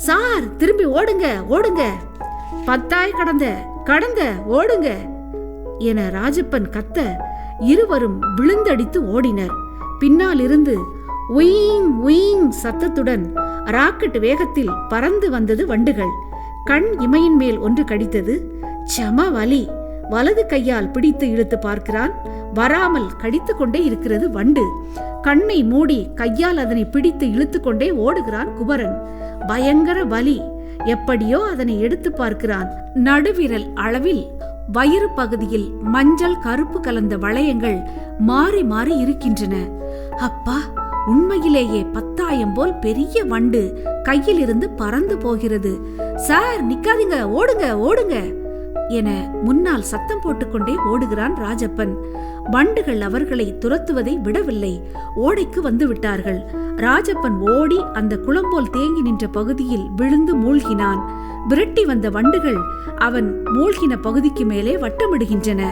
Sir திரும்பி ஓடுங்க ஓடுங்க, பத்தாய் கடந்த கடந்த ஓடுங்க என ராஜப்பன் கத்த இருவரும் விழுந்தடித்து ஓடினர். பின்னால் இருந்து உயிங் உயிங் சத்தத்துடன் ராக்கெட் வேகத்தில் பறந்து வந்தது வண்டுகள். கண் இமையின் மேல் ஒன்று கடித்தது. சம வலி. வலது கையால் பிடித்து இழுத்து பார்க்கிறான். வராமல் கடித்து கொண்டே இருக்கிறது வண்டு. கண்ணை மூடி கையால் அதனை பிடித்து இழுத்து கொண்டே ஓடுகிறான் குமரன். பயங்கர வலி. எப்படியோ அதனை எடுத்து பார்க்கிறான். நடுவிரல் அளவில் வயிறு பகுதியில் மஞ்சள் கருப்பு கலந்த வளையங்கள் மாறி மாறி இருக்கின்றன. அப்பா, உண்மையிலேயே 10,000 போல் பெரிய வண்டு கையில் இருந்து பறந்து போகிறது. சார் நிக்காதீங்க, ஓடுங்க ஓடுங்க என முன்னால் சத்தம் போட்டுக்கொண்டே ஓடுகிறான் ராஜப்பன். வண்டுகள் அவர்களை துரத்துவதை விடவில்லை. ஓடைக்கு வந்து விட்டார்கள். ராஜப்பன் ஓடி அந்த குளம்போல் தேங்கி நின்ற பகுதியில் விழுந்து மூழ்கினான். விரட்டி வந்த வண்டுகள் அவன் மூழ்கின பகுதிக்கு மேலே வட்டமிடுகின்றன.